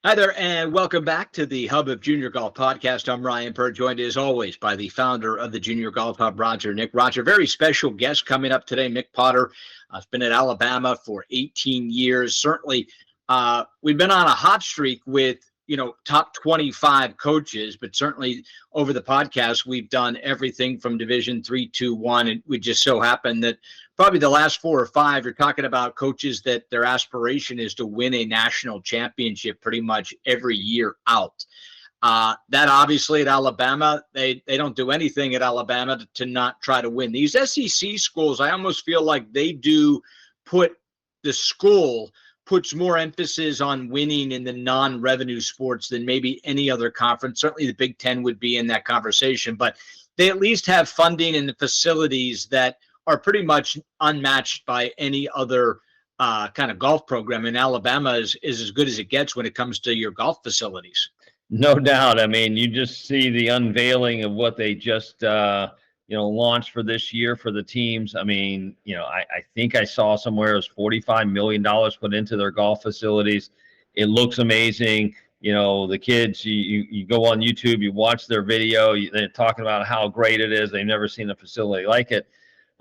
Hi there, and welcome back to the Hub of Junior Golf podcast. I'm Ryan Pert, joined as always by the founder of the Junior Golf Hub, Roger Nick. Roger, very special guest coming up today, Mick Potter. Has been at Alabama for 18 years. Certainly, we've been on a hot streak with top 25 coaches, but certainly over the podcast, we've done everything from Division 3, 2, 1, and we just so happen that probably the last 4 or 5, you're talking about coaches that their aspiration is to win a national championship pretty much every year out. That obviously at Alabama, they don't do anything at Alabama to not try to win. These SEC schools, I almost feel like they do put the school puts more emphasis on winning in the non-revenue sports than maybe any other conference. Certainly the Big Ten would be in that conversation, but they at least have funding and the facilities that are pretty much unmatched by any other kind of golf program. And Alabama is as good as it gets when it comes to your golf facilities. No doubt. I mean, you just see the unveiling of what they just launched for this year for the teams. I mean, I think I saw somewhere it was $45 million put into their golf facilities. It looks amazing. The kids, you go on YouTube, you watch their video, they're talking about how great it is. They've never seen a facility like it.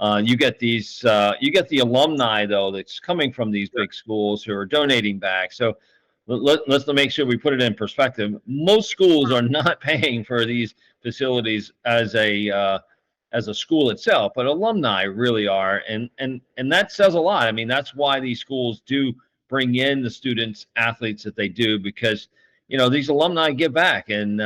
You get the alumni though that's coming from these big schools who are donating back. So let's make sure we put it in perspective. Most schools are not paying for these facilities as a school itself, but alumni really are, and that says a lot. I mean, that's why these schools do bring in the students, athletes that they do, because these alumni give back, and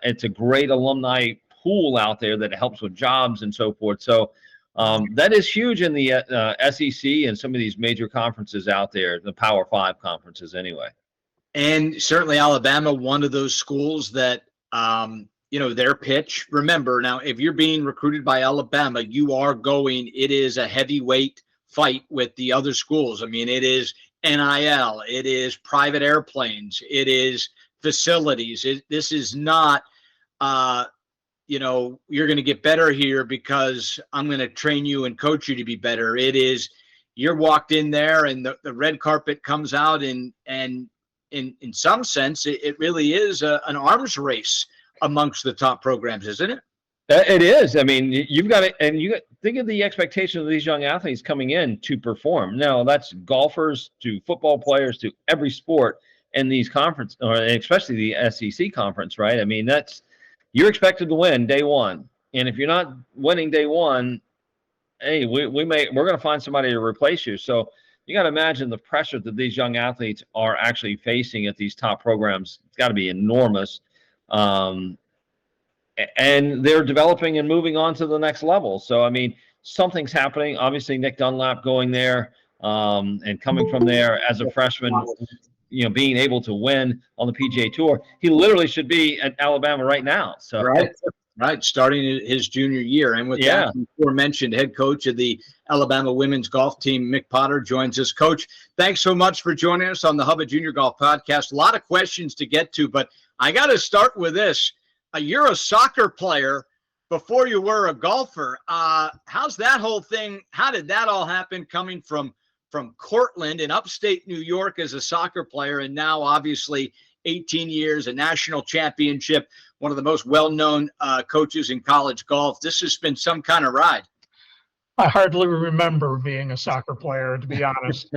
it's a great alumni pool out there that helps with jobs and so forth. So that is huge in the SEC and some of these major conferences out there, the Power 5 conferences anyway. And certainly Alabama, one of those schools that their pitch. Remember, now, if you're being recruited by Alabama, it is a heavyweight fight with the other schools. I mean, it is NIL, it is private airplanes, it is facilities. This is not, you're going to get better here because I'm going to train you and coach you to be better. It is, you're walked in there and the red carpet comes out, and in some sense, it really is an arms race amongst the top programs, isn't it? It is. I mean, you've got to, and think of the expectation of these young athletes coming in to perform. Now, that's golfers to football players to every sport in these conference, or especially the SEC conference, right? I mean, you're expected to win day one, and if you're not winning day one, hey, we're going to find somebody to replace you. So you got to imagine the pressure that these young athletes are actually facing at these top programs. It's got to be enormous. And they're developing and moving on to the next level. So, I mean, something's happening. Obviously, Nick Dunlap going there and coming from there as a freshman, being able to win on the PGA Tour. He literally should be at Alabama right now. So Right, starting his junior year. And with that, before mentioned head coach of the Alabama women's golf team, Mick Potter, joins us. Coach, thanks so much for joining us on the Hub of Junior Golf podcast. A lot of questions to get to, but I got to start with this. You're a soccer player before you were a golfer. How's that whole thing? How did that all happen, coming from Cortland in upstate New York as a soccer player, and now obviously 18 years, a national championship, one of the most well-known coaches in college golf? This has been some kind of ride. I hardly remember being a soccer player, to be honest.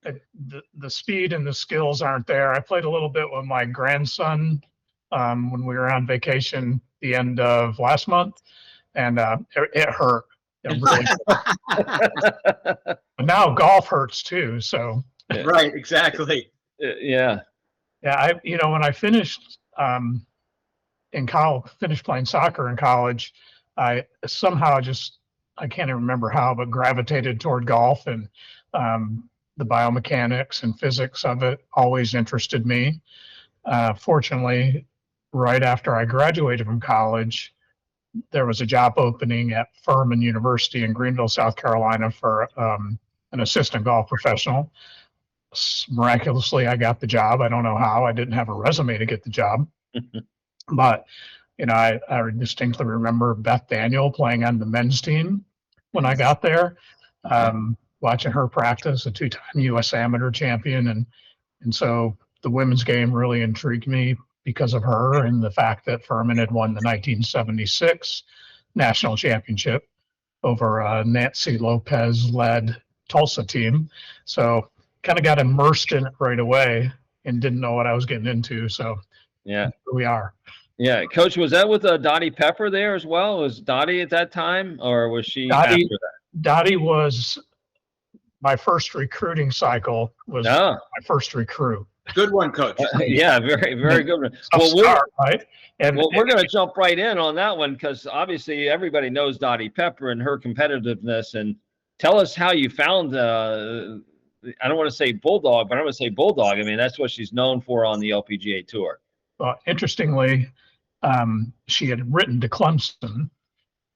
The speed and the skills aren't there. I played a little bit with my grandson when we were on vacation the end of last month, and it hurt. It really hurt. But now golf hurts too. So right, exactly. Yeah. When I finished in college, finished playing soccer in college, I somehow I can't even remember how, but gravitated toward golf, and the biomechanics and physics of it always interested me. Fortunately, right after I graduated from college, there was a job opening at Furman University in Greenville, South Carolina for an assistant golf professional. Miraculously, I got the job. I don't know how. I didn't have a resume to get the job. But, I distinctly remember Beth Daniel playing on the men's team when I got there, watching her practice, a two-time U.S. amateur champion. And so the women's game really intrigued me because of her and the fact that Furman had won the 1976 national championship over a Nancy Lopez-led Tulsa team. So kind of got immersed in it right away and didn't know what I was getting into. So Yeah, here we are. yeah. Coach, was that with Dottie Pepper there as well? Was Dottie at that time, or was she after Dottie, that? Dottie was my first recruiting cycle, was Oh, my first recruit. Good one, Coach. yeah, very, very good one. Tough Well, start, right? And we're going to jump right in on that one because obviously everybody knows Dottie Pepper and her competitiveness. And tell us how you found, I don't want to say Bulldog, but I'm going to say Bulldog. I mean, that's what she's known for on the LPGA Tour. interestingly, she had written to Clemson,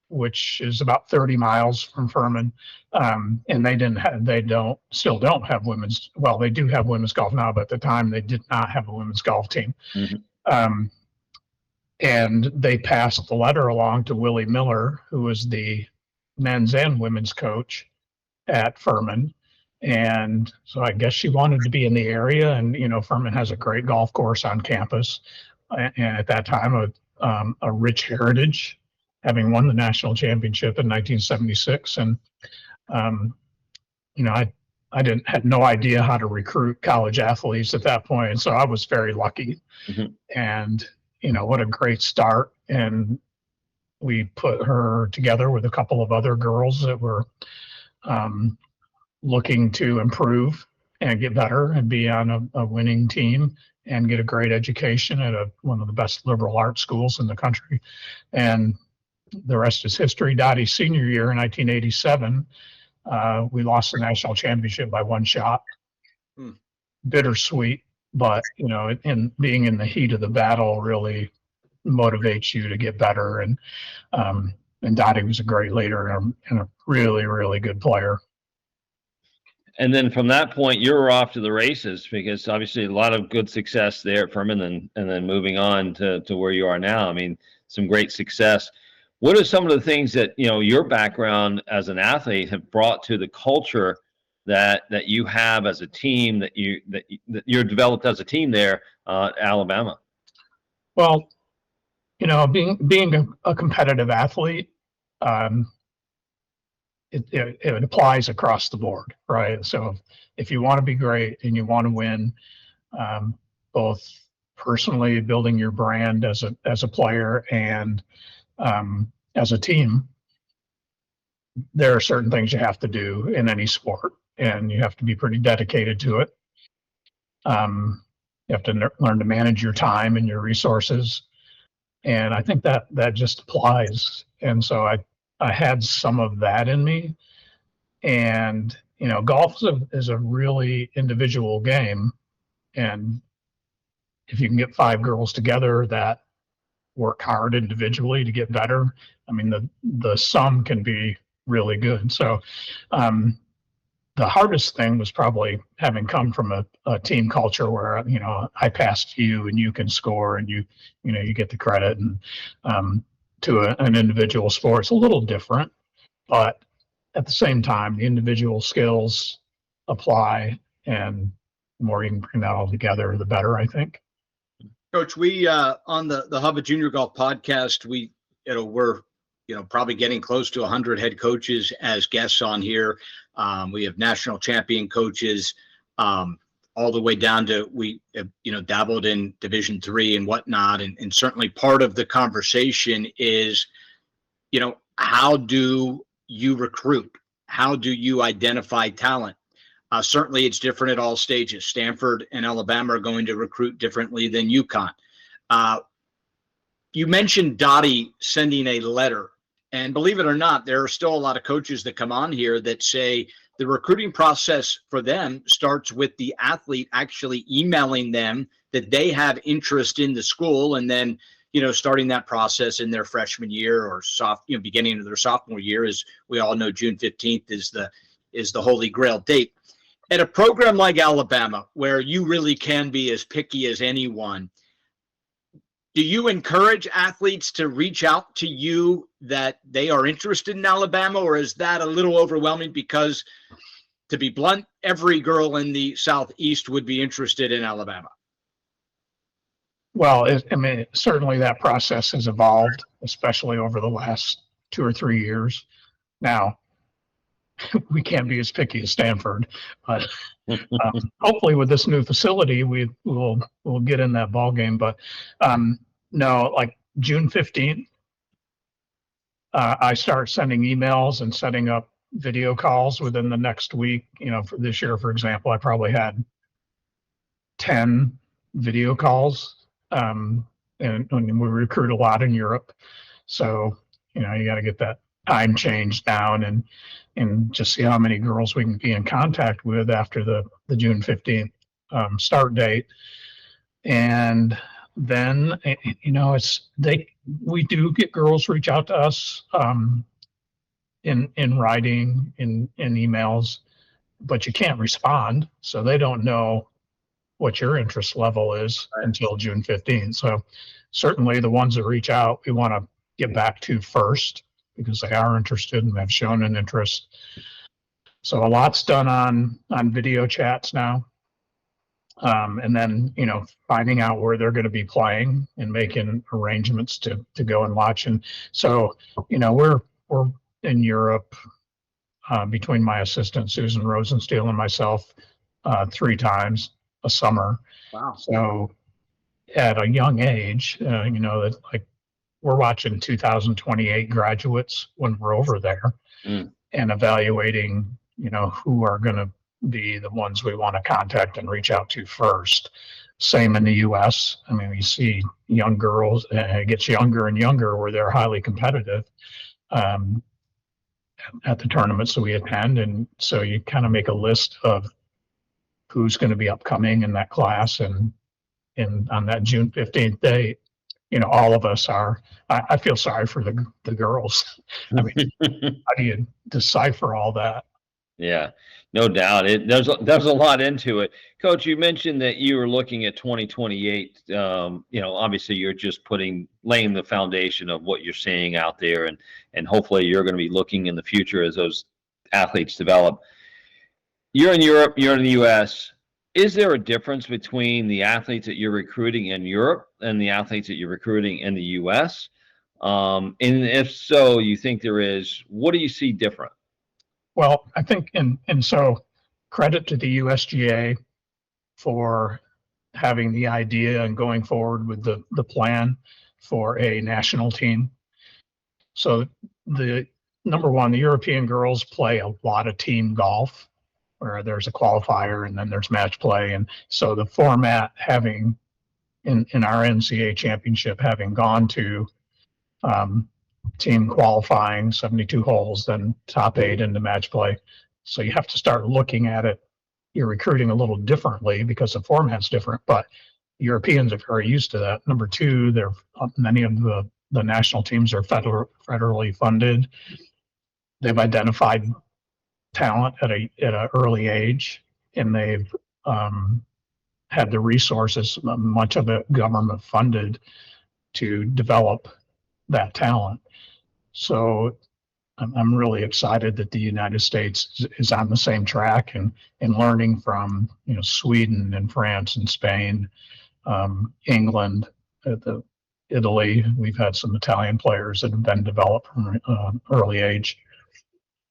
which is about 30 miles from Furman, and they still don't have women's. Well, they do have women's golf now, but at the time they did not have a women's golf team. Mm-hmm. And they passed the letter along to Willie Miller, who was the men's and women's coach at Furman. And so I guess she wanted to be in the area, and Furman has a great golf course on campus, and at that time a rich heritage, having won the national championship in 1976. And I had no idea how to recruit college athletes at that point, and so I was very lucky. Mm-hmm. And what a great start. And we put her together with a couple of other girls that were looking to improve and get better and be on a winning team and get a great education at one of the best liberal arts schools in the country. And the rest is history. Dottie's senior year in 1987, we lost the national championship by one shot. Bittersweet, but in being in the heat of the battle really motivates you to get better. And Dottie was a great leader and a really, really good player. And then from that point, you were off to the races because obviously a lot of good success there at Furman, and then moving on to where you are now. I mean, some great success. What are some of the things that your background as an athlete have brought to the culture that you have as a team, that you're developed as a team there at Alabama? Well, being a competitive athlete, it applies across the board, right? So if you want to be great and you want to win, both personally building your brand as a player and as a team, there are certain things you have to do in any sport, and you have to be pretty dedicated to it. You have to learn to manage your time and your resources, and I think that just applies. And so I had some of that in me. And golf is a really individual game, and if you can get 5 girls together that work hard individually to get better, I mean the sum can be really good. So the hardest thing was probably having come from a team culture where I pass to you and you can score and you get the credit, and to an individual sport it's a little different, but at the same time the individual skills apply, and the more you can bring that all together, the better, I think. Coach, we on the Hub of Junior Golf podcast, we're probably getting close to 100 head coaches as guests on here. We have national champion coaches, all the way down to we have, dabbled in Division III and whatnot. And certainly part of the conversation is, how do you recruit? How do you identify talent? Certainly it's different at all stages. Stanford and Alabama are going to recruit differently than UConn. You mentioned Dottie sending a letter, and believe it or not, there are still a lot of coaches that come on here that say the recruiting process for them starts with the athlete actually emailing them that they have interest in the school, and then starting that process in their freshman year or beginning of their sophomore year. As we all know, June 15th is the holy grail date. At a program like Alabama, where you really can be as picky as anyone, do you encourage athletes to reach out to you that they are interested in Alabama, or is that a little overwhelming? Because, to be blunt, every girl in the Southeast would be interested in Alabama. Well, I mean, certainly that process has evolved, especially over the last 2 or 3 years. Now, we can't be as picky as Stanford, but hopefully with this new facility, we'll get in that ball game. But no, like June 15th, I start sending emails and setting up video calls within the next week. You know, for this year, for example, I probably had 10 video calls. And we recruit a lot in Europe. So, you know, you got to get that time change down and just see how many girls we can be in contact with after the June 15th start date. And then, you know, we do get girls reach out to us in writing, in emails, but you can't respond. So they don't know what your interest level is until June 15th. So certainly the ones that reach out, we want to get back to first because they are interested and have shown an interest. So a lot's done on video chats now. And then, you know, finding out where they're going to be playing and making arrangements to go and watch. And so, you know, we're in Europe between my assistant, Susan Rosensteel, and myself 3 times a summer. Wow. So at a young age, you know, that like we're watching 2028 graduates when we're over there and evaluating, you know, who are going to be the ones we want to contact and reach out to first. Same in the US. I mean, we see young girls, it gets younger and younger where they're highly competitive at the tournaments that we attend. And so you kind of make a list of who's going to be upcoming in that class. And on that June 15th date, you know, all of us are, I feel sorry for the girls. I mean, how do you decipher all that? Yeah, no doubt. There's a lot into it. Coach, you mentioned that you were looking at 2028. You know, obviously you're just laying the foundation of what you're seeing out there, and hopefully you're going to be looking in the future as those athletes develop. You're in Europe, you're in the US. Is there a difference between the athletes that you're recruiting in Europe and the athletes that you're recruiting in the US? And if so, you think there is, what do you see different? Well, I think, and so credit to the USGA for having the idea and going forward with the plan for a national team. So the number one, the European girls play a lot of team golf where there's a qualifier and then there's match play. And so the format having in our NCAA championship, having gone to team qualifying 72 holes, then top 8 into match play. So you have to start looking at it. You're recruiting a little differently because the format's different, but Europeans are very used to that. Number 2, many of the national teams are federally funded. They've identified talent at an early age, and they've had the resources, much of it government funded, to develop that talent. So I'm really excited that the United States is on the same track and learning from, you know, Sweden and France and Spain, England, Italy. We've had some Italian players that have been developed from early age.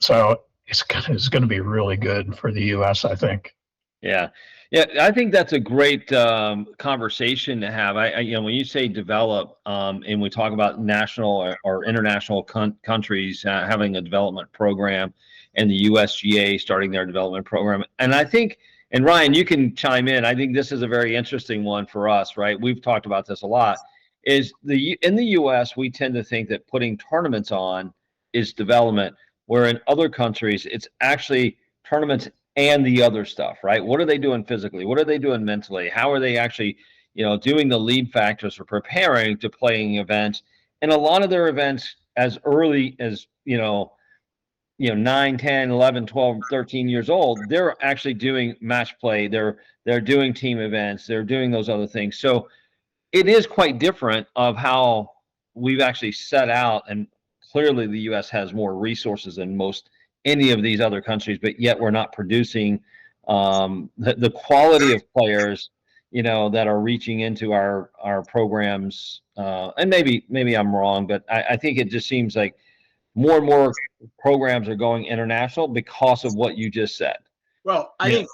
So it's going to be really good for the U.S., I think. Yeah. Yeah, I think that's a great conversation to have. You know, when you say develop, and we talk about national or international countries having a development program, and the USGA starting their development program, and I think, and Ryan, you can chime in. I think this is a very interesting one for us, right? We've talked about this a lot. In the U.S. we tend to think that putting tournaments on is development, where in other countries it's actually tournaments and the other stuff, right? What are they doing physically? What are they doing mentally? How are they actually, you know, doing the lead factors for preparing to playing events? And a lot of their events as early as, you know, 9, 10, 11, 12, 13 years old, they're actually doing match play. They're doing team events. They're doing those other things. So it is quite different of how we've actually set out. And clearly the U.S. has more resources than any of these other countries, but yet we're not producing the quality of players. that are reaching into our programs. And maybe I'm wrong, but I think it just seems like more and more programs are going international because of what you just said. Well, I think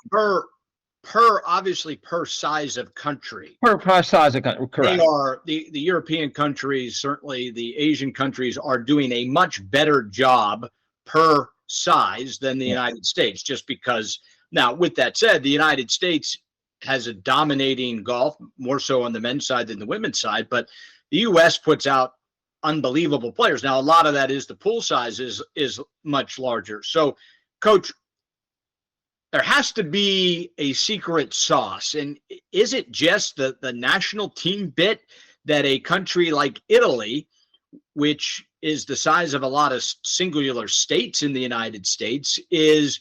obviously per size of country. Per size of country, correct. They are the European countries, certainly the Asian countries, are doing a much better job per size than the United States, just because. Now, with that said, the United States has a dominating golf, more so on the men's side than the women's side, but the U.S. puts out unbelievable players. Now, a lot of that is the pool size is much larger. So, Coach, there has to be a secret sauce. And is it just the national team bit that a country like Italy, which is the size of a lot of singular states in the United States, is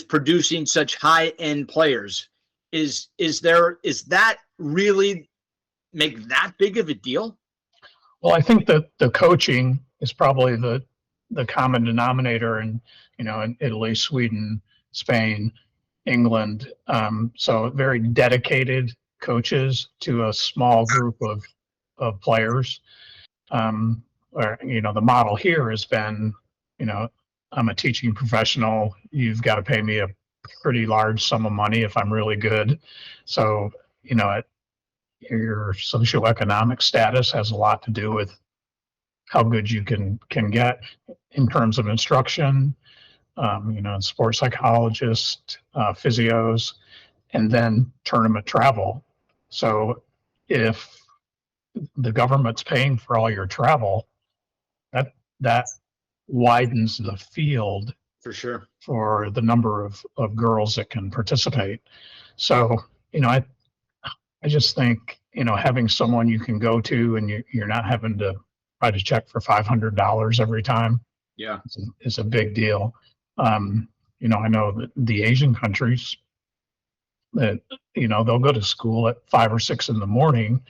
producing such high-end players? Is that really make that big of a deal? Well, I think that the coaching is probably the common denominator in Italy, Sweden, Spain, England. So very dedicated coaches to a small group of players. The model here has been, I'm a teaching professional. You've got to pay me a pretty large sum of money if I'm really good. So, your socioeconomic status has a lot to do with how good you can get in terms of instruction, sports psychologists, physios, and then tournament travel. So if the government's paying for all your travel, that widens the field for sure for the number of girls that can participate. So, I just think, having someone you can go to and you're not having to write a check for $500 every time. Yeah. Is a big deal. I know that the Asian countries that, they'll go to school at 5 or 6 in the morning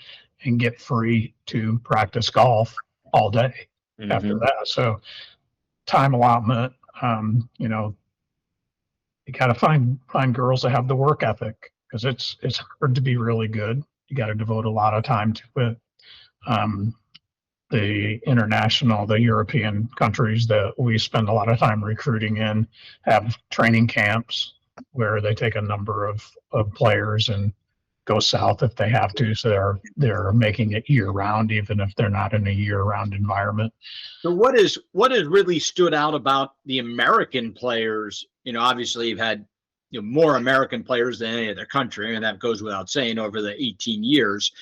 and get free to practice golf all day after that. So time allotment, you got to find girls that have the work ethic, because it's hard to be really good. You got to devote a lot of time to it. The European countries that we spend a lot of time recruiting in have training camps where they take a number of players and go south if they have to. So they're making it year round, even if they're not in a year round environment. So what has really stood out about the American players? Obviously you've had more American players than any other country, and that goes without saying over the 18 years.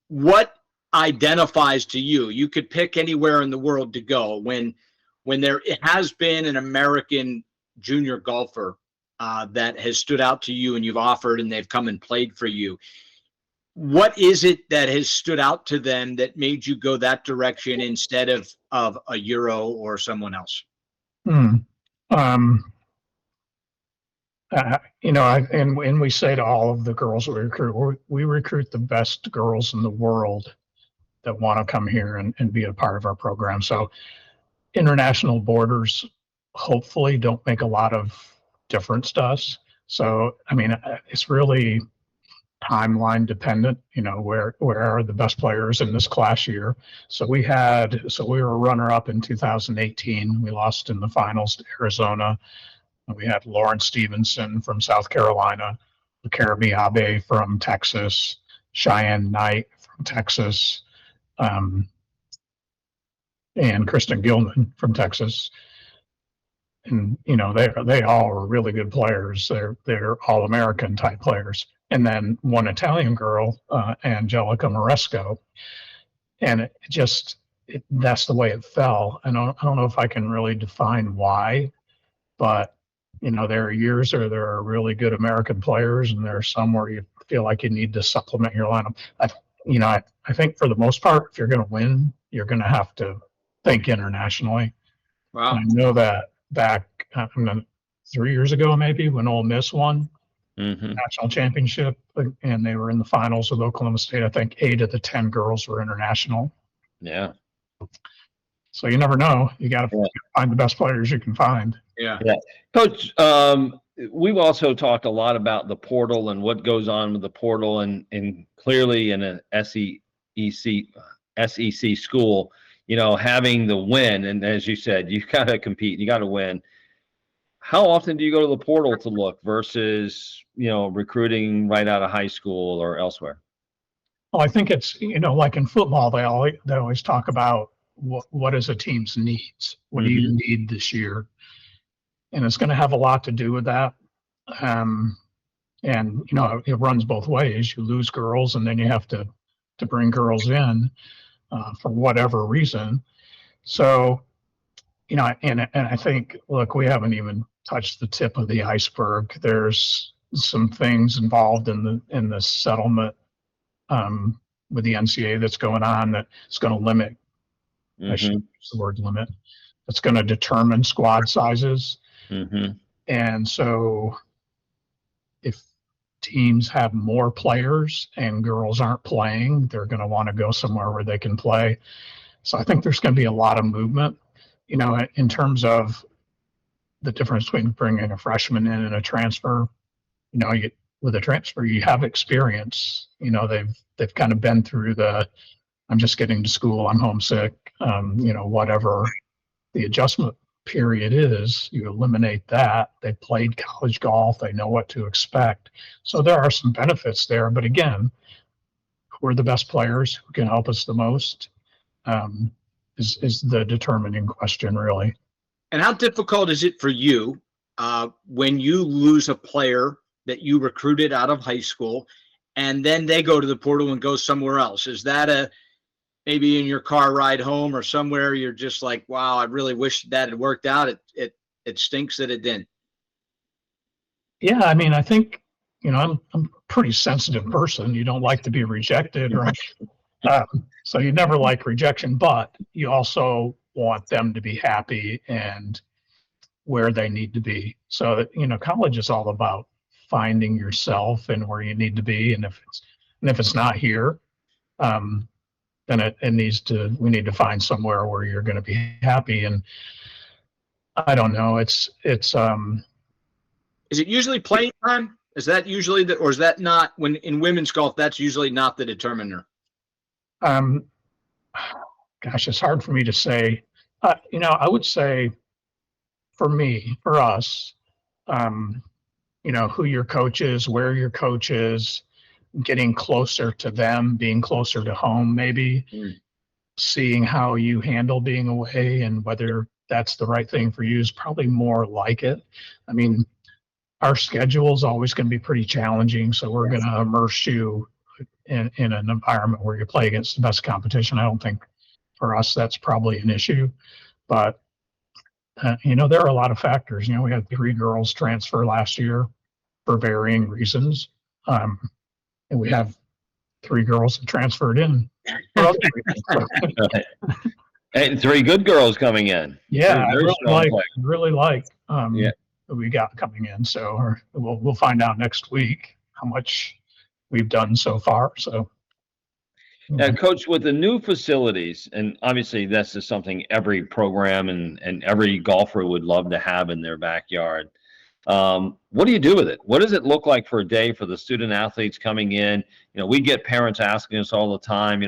What identifies to you? You could pick anywhere in the world to go when there has been an American junior golfer that has stood out to you and you've offered and they've come and played for you. What is it that has stood out to them that made you go that direction instead of a Euro or someone else? And we say to all of the girls we recruit the best girls in the world that want to come here and be a part of our program. So international borders hopefully don't make a lot of difference to us. So, it's really timeline dependent, where are the best players in this class year. So we were runner up in 2018. We lost in the finals to Arizona. We had Lauren Stevenson from South Carolina, Karami Abe from Texas, Cheyenne Knight from Texas, and Kristen Gilman from Texas. And they all are really good players. They're all American type players. And then one Italian girl, Angelica Moresco, and that's the way it fell. And I don't know if I can really define why, but there are years where there are really good American players, and there are some where you feel like you need to supplement your lineup. I think for the most part, if you're going to win, you're going to have to think internationally. Wow. And I know that back 3 years ago, maybe, when Ole Miss won national championship and they were in the finals with Oklahoma State, I think 8 of the 10 girls were international. Yeah. So you never know. You got to find the best players you can find. Yeah. Coach, we've also talked a lot about the portal and what goes on with the portal, and clearly in an SEC school, having the win, and as you said, you got to compete, you got to win. How often do you go to the portal to look versus, recruiting right out of high school or elsewhere? Well, I think it's, like in football, they always talk about what is a team's needs? What do you need this year? And it's going to have a lot to do with that. And, it runs both ways. You lose girls and then you have to bring girls in for whatever reason. So, and I think, look, we haven't even touched the tip of the iceberg. There's some things involved in the settlement with the NCAA that's going on that is going to limit. I should use the word limit. It's going to determine squad sizes. And so if teams have more players and girls aren't playing, they're going to want to go somewhere where they can play. So I think there's going to be a lot of movement, in terms of the difference between bringing a freshman in and a transfer. With a transfer, you have experience. They've kind of been through I'm just getting to school, I'm homesick, whatever the adjustment period is. You eliminate that. They played college golf. They know what to expect. So there are some benefits there. But again, who are the best players? Who can help us the most? Is the determining question, really. And how difficult is it for you when you lose a player that you recruited out of high school and then they go to the portal and go somewhere else? Is that maybe in your car ride home or somewhere you're just like, wow, I really wish that had worked out. It stinks that it didn't. Yeah, I mean, I think, I'm a pretty sensitive person. You don't like to be rejected, right? So you never like rejection, but you also want them to be happy and where they need to be. So, college is all about finding yourself and where you need to be. And if it's not here, then we need to find somewhere where you're going to be happy. And I don't know, is it usually playing time? Is that usually or is that not, when in women's golf, that's usually not the determiner? Gosh, it's hard for me to say. I would say for us, who your coach is, where your coach is, getting closer to them, being closer to home, maybe seeing how you handle being away and whether that's the right thing for you is probably more like it. I mean, our schedule is always going to be pretty challenging. So we're going to immerse you in an environment where you play against the best competition. I don't think for us that's probably an issue, but there are a lot of factors. We had 3 girls transfer last year for varying reasons. And we have 3 girls that transferred in for other reasons. And 3 good girls coming in. Yeah, I really like who we got coming in. So we'll find out next week how much we've done so far. So, now, Coach, with the new facilities, and obviously this is something every program and every golfer would love to have in their backyard. What do you do with it? What does it look like for a day for the student athletes coming in? We get parents asking us all the time,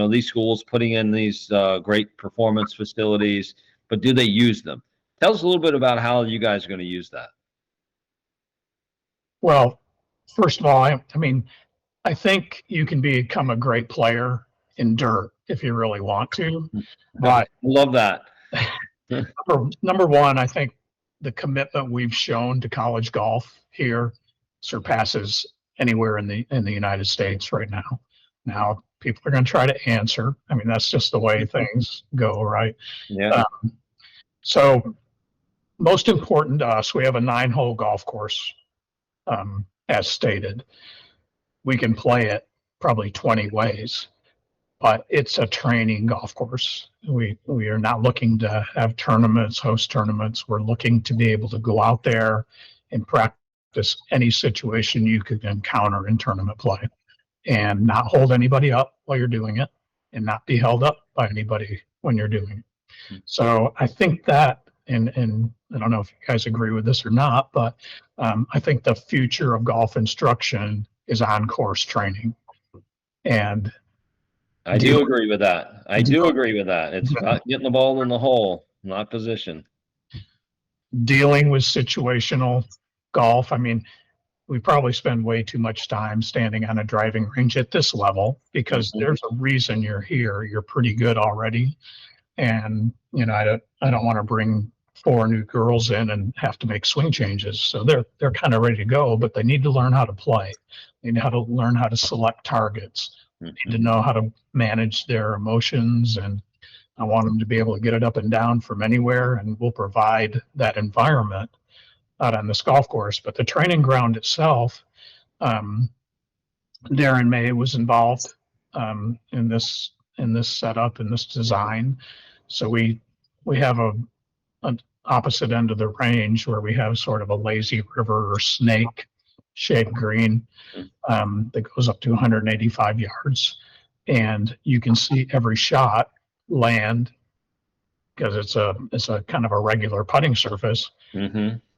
these schools putting in these great performance facilities, but do they use them? Tell us a little bit about how you guys are going to use that. Well, first of all, I think you can become a great player in dirt if you really want to. But love that. number one, I think the commitment we've shown to college golf here surpasses anywhere in the United States right now. Now, people are going to try to answer. That's just the way things go, right? Yeah. So most important to us, we have a 9-hole golf course, as stated. We can play it probably 20 ways, but it's a training golf course. We are not looking to have tournaments, host tournaments. We're looking to be able to go out there and practice any situation you could encounter in tournament play and not hold anybody up while you're doing it and not be held up by anybody when you're doing it. So I think that and I don't know if you guys agree with this or not, but I think the future of golf instruction is on-course training. And I do agree with that. I do agree with that. It's about getting the ball in the hole, not position. Dealing with situational golf. I mean, we probably spend way too much time standing on a driving range at this level because there's a reason you're here. You're pretty good already. And, I don't want to bring 4 new girls in and have to make swing changes. So they're kind of ready to go, but they need to learn how to play. They need to learn how to select targets. They need to know how to manage their emotions. And I want them to be able to get it up and down from anywhere. And we'll provide that environment out on this golf course. But the training ground itself, Darren May was involved in this setup, in this design. So we have an opposite end of the range where we have sort of a lazy river or snake shaped green that goes up to 185 yards, and you can see every shot land because it's a kind of a regular putting surface.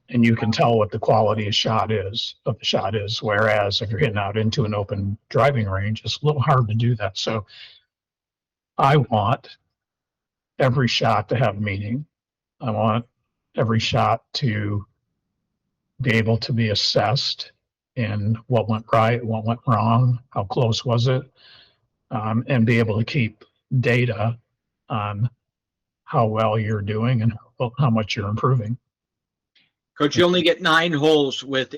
And you can tell what the quality of the shot is. Whereas if you're hitting out into an open driving range, it's a little hard to do that. So I want every shot to have meaning. I want every shot to be able to be assessed in what went right, what went wrong, how close was it, and be able to keep data on how well you're doing and how much you're improving. Coach, you only get 9 holes with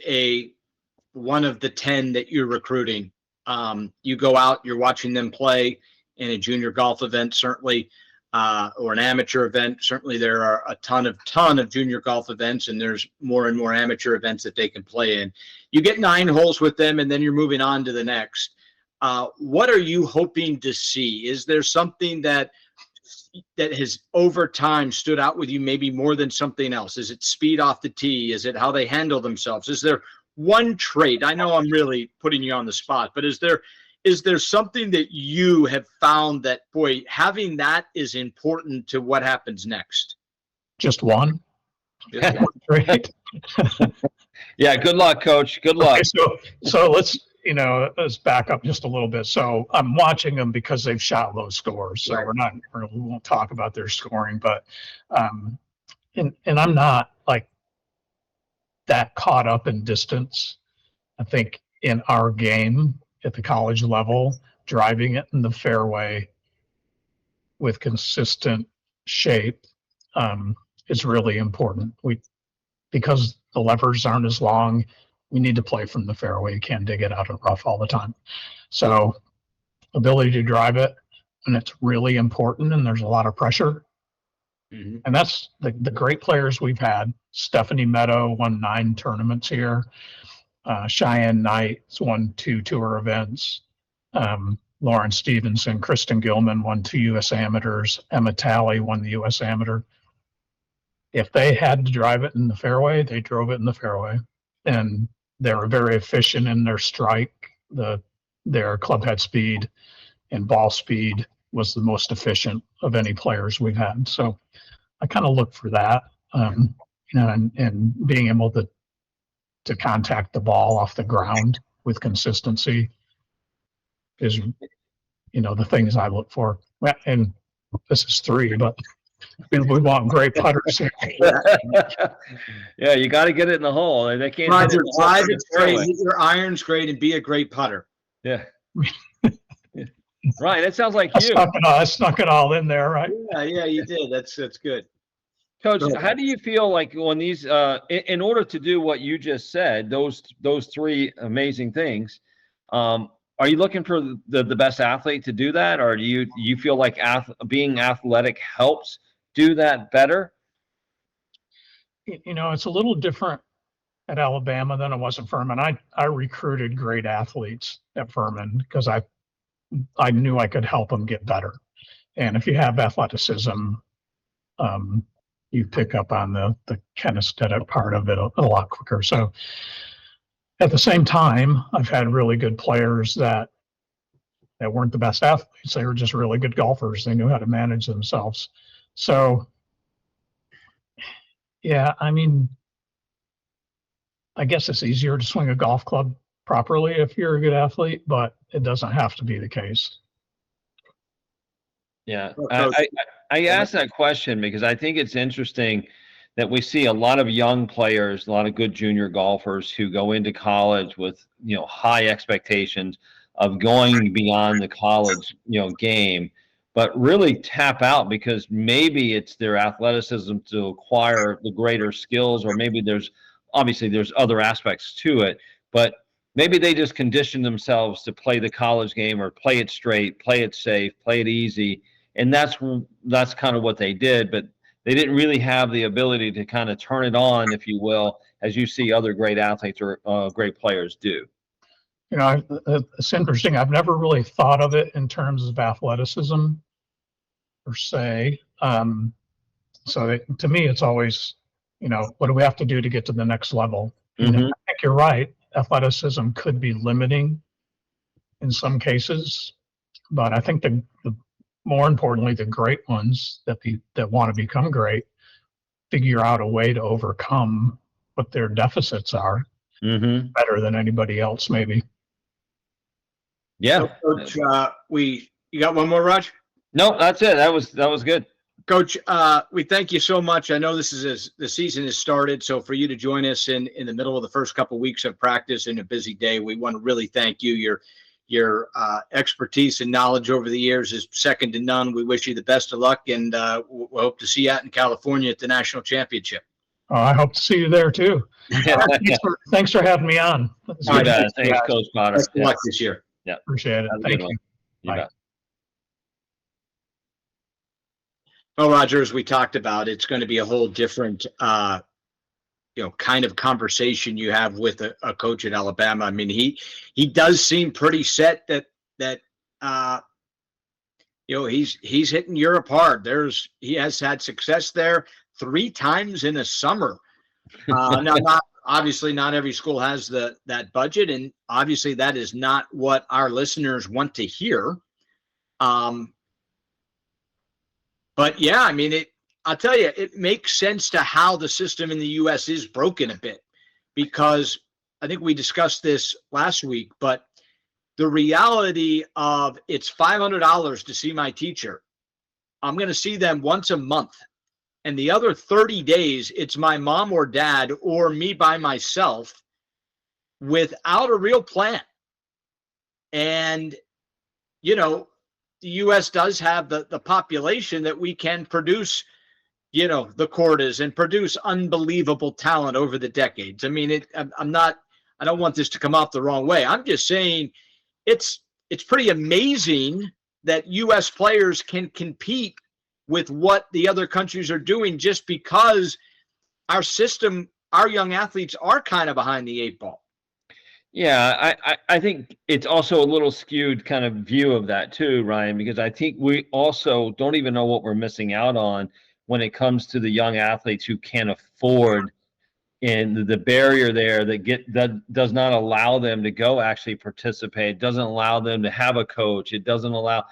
one of the 10 that you're recruiting. You go out, you're watching them play in a junior golf event, certainly, or an amateur event. Certainly there are a ton of junior golf events, and there's more and more amateur events that they can play in. You get 9 holes with them, and then you're moving on to the next. What are you hoping to see? Is there something that has over time stood out with you maybe more than something else? Is it speed off the tee? Is it how they handle themselves? Is there one trait? I know I'm really putting you on the spot, but is there something that you have found that, boy, having that is important to what happens next? Just one. Great. Yeah. Good luck, Coach. Good luck. Okay, so let's back up just a little bit. So I'm watching them because they've shot low scores. So Right. we won't talk about their scoring, but and I'm not like that caught up in distance. I think in our game at the college level, driving it in the fairway with consistent shape is really important. Because the levers aren't as long, we need to play from the fairway. You can't dig it out of rough all the time. So ability to drive it, and it's really important, and there's a lot of pressure. And that's the great players we've had. Stephanie Meadow won 9 tournaments here. Cheyenne Knight's won 2 tour events. Lauren Stevenson, Kristen Gilman won 2 U.S. amateurs. Emma Talley won the U.S. amateur. If they had to drive it in the fairway, they drove it in the fairway. And they were very efficient in their strike. Their club head speed and ball speed was the most efficient of any players we've had. So I kind of look for that, and being able to contact the ball off the ground with consistency is, the things I look for. And this is 3, but we want great putters here. Yeah, you got to get it in the hole. They can't. Roger, drive it great, hit your irons great, and be a great putter. Yeah. Ryan, that sounds like you. I snuck it all in there, right? Yeah, you did. That's good. Coach, how do you feel like when these, in order to do what you just said, those 3 amazing things, are you looking for the best athlete to do that, or do you feel like being athletic helps do that better? It's a little different at Alabama than it was at Furman. I recruited great athletes at Furman because I knew I could help them get better. And if you have athleticism, you pick up on the kinesthetic part of it a lot quicker. So at the same time, I've had really good players that weren't the best athletes. They were just really good golfers. They knew how to manage themselves. So Yeah, I mean, I guess it's easier to swing a golf club properly if you're a good athlete, but it doesn't have to be the case. Yeah, Well, I, Coach, I I asked that question because I think it's interesting that we see a lot of young players, a lot of good junior golfers who go into college with high expectations of going beyond the college game, but really tap out because maybe it's their athleticism to acquire the greater skills, or maybe there's other aspects to it, but maybe they just condition themselves to play the college game or play it straight, play it safe, play it easy, and that's kind of what they did, but they didn't really have the ability to kind of turn it on, if you will, as you see other great athletes or great players do. It's interesting. I've never really thought of it in terms of athleticism per se. To me, it's always, what do we have to do to get to the next level? And I Mm-hmm. think you're right. Athleticism could be limiting in some cases, but I think the more importantly, the great ones that want to become great figure out a way to overcome what their deficits are Mm-hmm. better than anybody else, maybe. Yeah. Coach, you got one more, Raj? No, that's it. That was good. Coach, we thank you so much. I know the season has started, so for you to join us in the middle of the first couple of weeks of practice in a busy day, we want to really thank you. Your expertise and knowledge over the years is second to none. We wish you the best of luck, and we hope to see you out in California at the national championship. I hope to see you there too. Thanks for having me on. You bet. Thanks, Coach Potter. Best of luck this year. Yeah. Appreciate it. Have a Thank good you. one. You Bye. bet. Well, Roger, as we talked about, it's going to be a whole different kind of conversation you have with a coach at Alabama. I mean, he does seem pretty set that he's hitting Europe hard. He has had success there 3 times in a summer. Now, obviously not every school has that budget, and obviously that is not what our listeners want to hear. But yeah, I mean, I'll tell you, it makes sense to how the system in the U.S. is broken a bit, because I think we discussed this last week, but the reality of it's $500 to see my teacher. I'm going to see them once a month. And the other 30 days, it's my mom or dad or me by myself without a real plan. And, the U.S. does have the population that we can produce, the quotas and produce unbelievable talent over the decades. I mean, I don't want this to come off the wrong way. I'm just saying it's pretty amazing that U.S. players can compete with what the other countries are doing, just because our system, our young athletes are kind of behind the 8 ball. Yeah, I think it's also a little skewed kind of view of that too, Ryan, because I think we also don't even know what we're missing out on when it comes to the young athletes who can't afford, and the barrier there that does not allow them to go actually participate, doesn't allow them to have a coach, it doesn't allow,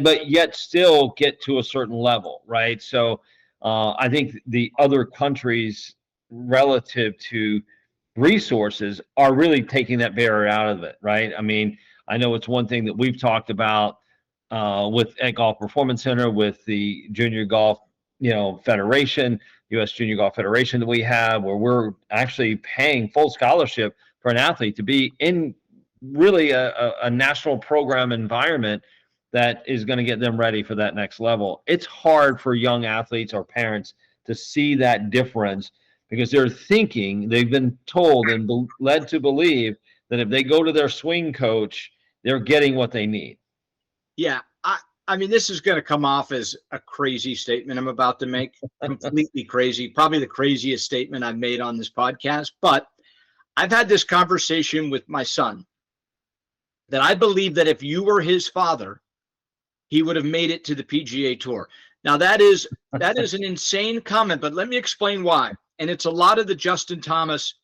but yet still get to a certain level, right? So I think the other countries relative to resources are really taking that barrier out of it, right? I mean, I know it's one thing that we've talked about with Ed Golf Performance Center, with the Junior Golf, Federation, U.S. Junior Golf Federation that we have, where we're actually paying full scholarship for an athlete to be in really a national program environment that is going to get them ready for that next level. It's hard for young athletes or parents to see that difference, because they've been told and led to believe that if they go to their swing coach, they're getting what they need. Yeah. I mean, this is going to come off as a crazy statement I'm about to make, completely crazy, probably the craziest statement I've made on this podcast. But I've had this conversation with my son that I believe that if you were his father, he would have made it to the PGA Tour. Now, that is an insane comment, but let me explain why. And it's a lot of the Justin Thomas.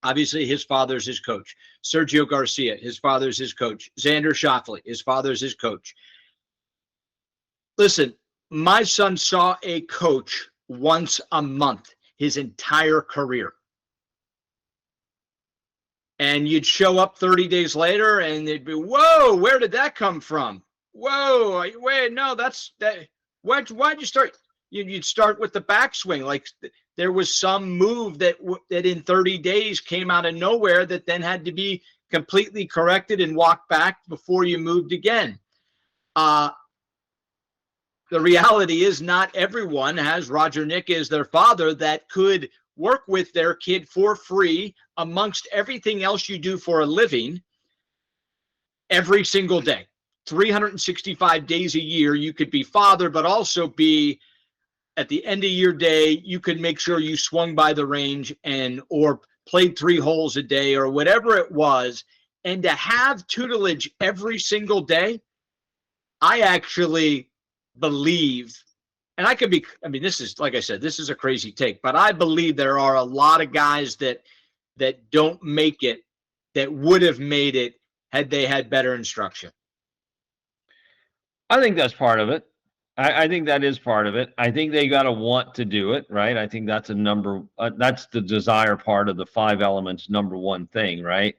Obviously, his father's his coach. Sergio Garcia, his father's his coach. Xander Schauffele, his father's his coach. Listen, my son saw a coach once a month. his entire career. And you'd show up 30 days later and they'd be, whoa, where did that come from? Whoa, wait, no, that's that. Why'd you start? You'd start with the backswing. Like there was some move that in 30 days came out of nowhere that then had to be completely corrected and walked back before you moved again. The reality is not everyone has Roger Nick as their father that could work with their kid for free amongst everything else you do for a living every single day. 365 days a year, you could be father, but also be at the end of your day, you could make sure you swung by the range or played 3 holes a day or whatever it was. And to have tutelage every single day, I actually believe, and this is, like I said, this is a crazy take, but I believe there are a lot of guys that don't make it that would have made it had they had better instruction. I think that's part of it. I think that is part of it. I think they got to want to do it, right? I think that's that's the desire part of the 5 elements, number one thing, right?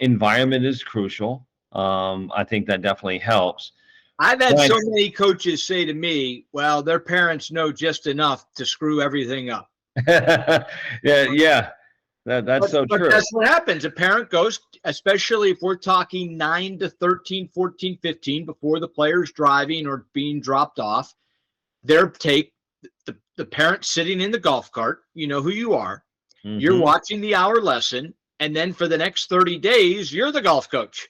Environment is crucial. I think that definitely helps. I've had so many coaches say to me, well, their parents know just enough to screw everything up. Yeah. That's so true. That's what happens. A parent goes, especially if we're talking 9 to 13, 14, 15, before the player's driving or being dropped off, the parent sitting in the golf cart, you know who you are, you're watching the hour lesson, and then for the next 30 days, you're the golf coach.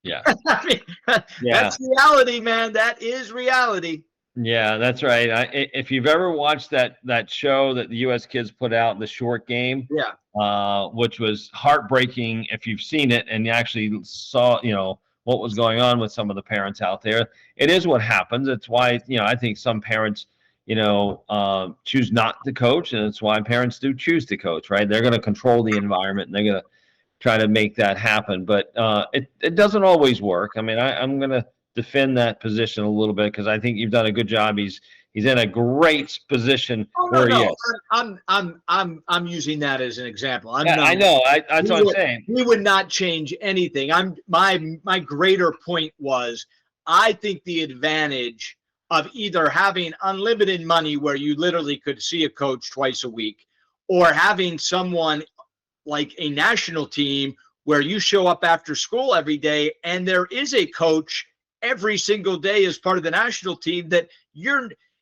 Yeah. I mean, that's reality, man. That is reality. Yeah, that's right. If you've ever watched that show that the U.S. kids put out, The Short Game, which was heartbreaking if you've seen it and you actually saw, what was going on with some of the parents out there. It is what happens. It's why, I think some parents, choose not to coach, and it's why parents do choose to coach, right? They're going to control the environment and they're going to try to make that happen. But it doesn't always work. I mean, I'm going to defend that position a little bit because I think you've done a good job. He's in a great position where he is. I'm using that as an example. I know. That's what I'm saying. He would not change anything. My greater point was, I think the advantage of either having unlimited money where you literally could see a coach twice a week, or having someone like a national team where you show up after school every day and there is a coach every single day as part of the national team that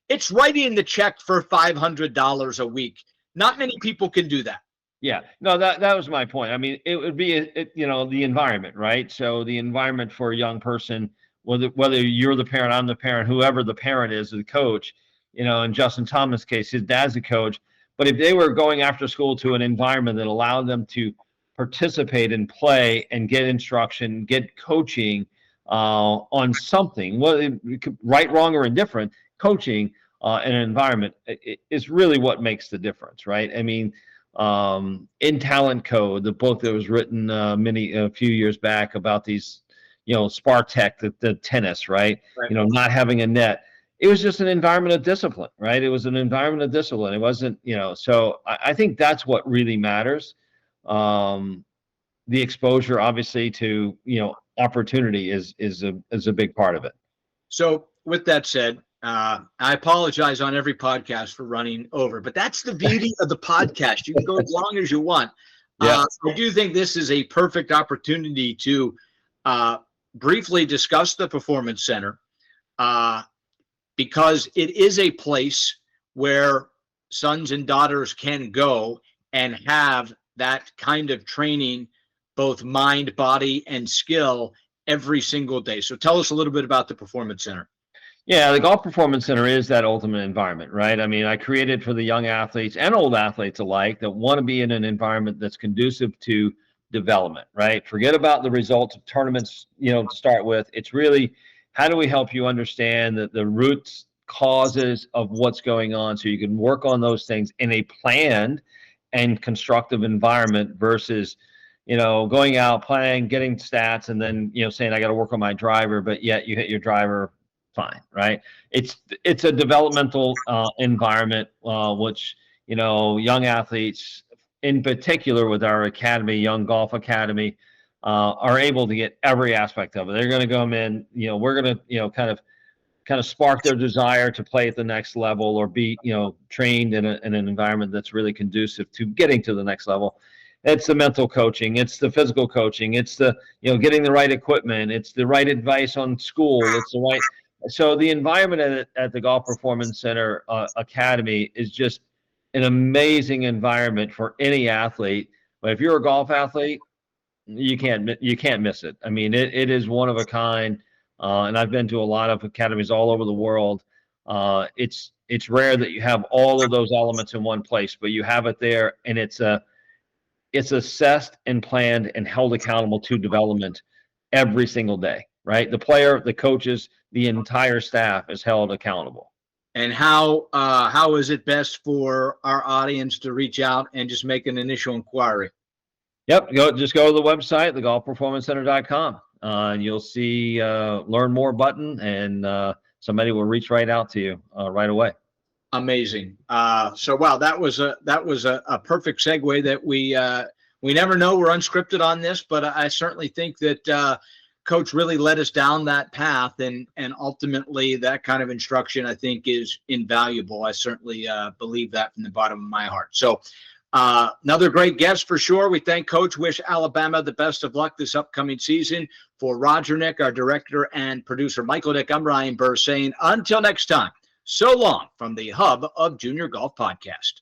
it's writing the check for $500 a week. Not many people can do that. Yeah, no, that was my point. I mean, it would be, the environment, right? So the environment for a young person, whether you're the parent, I'm the parent, whoever the parent is, the coach, in Justin Thomas' case, his dad's a coach. But if they were going after school to an environment that allowed them to participate and play and get instruction, get coaching, on something, whether right, wrong, or indifferent, coaching in an environment is really what makes the difference, right? I mean, in Talent Code, the book that was written a few years back about these, Spartek, the tennis, right? Not having a net. It was just an environment of discipline, right? It was an environment of discipline. It wasn't, so I think that's what really matters. The exposure, obviously, to, opportunity is a big part of it. So with that said, I apologize on every podcast for running over, but that's the beauty of the podcast. You can go as long as you want. I do think this is a perfect opportunity to briefly discuss the Performance Center, because it is a place where sons and daughters can go and have that kind of training, both mind, body, and skill every single day. So tell us a little bit about the Performance Center. Yeah, the Golf Performance Center is that ultimate environment, right? I mean, I created for the young athletes and old athletes alike that want to be in an environment that's conducive to development, right? Forget about the results of tournaments, to start with. It's really, how do we help you understand the roots, causes of what's going on so you can work on those things in a planned and constructive environment versus, going out, playing, getting stats, and then, saying I got to work on my driver, but yet you hit your driver fine, right? It's a developmental environment, which, young athletes, in particular with our academy, Young Golf Academy, are able to get every aspect of it. They're going to come in, we're going to, kind of spark their desire to play at the next level or be, trained in an environment that's really conducive to getting to the next level. It's the mental coaching, it's the physical coaching, it's the, getting the right equipment, it's the right advice on school, it's the right. So the environment at the Golf Performance Center Academy is just an amazing environment for any athlete. But if you're a golf athlete, you can't miss it. I mean, it is one of a kind. And I've been to a lot of academies all over the world. It's rare that you have all of those elements in one place, but you have it there, and it's assessed and planned and held accountable to development every single day, right? The player, the coaches, the entire staff is held accountable. And how is it best for our audience to reach out and just make an initial inquiry? Yep, just go to the website, thegolfperformancecenter.com. And you'll see learn more button, and somebody will reach right out to you right away. Amazing. So wow, that was a perfect segue. That we never know, we're unscripted on this, but I certainly think that Coach really led us down that path, and ultimately that kind of instruction I think is invaluable. I certainly believe that from the bottom of my heart. So another great guest for sure. We thank Coach, wish Alabama the best of luck this upcoming season. For Roger Nick, our director and producer, Michael Nick, I'm Ryan Burr saying until next time, so long from the Hub of Junior Golf Podcast.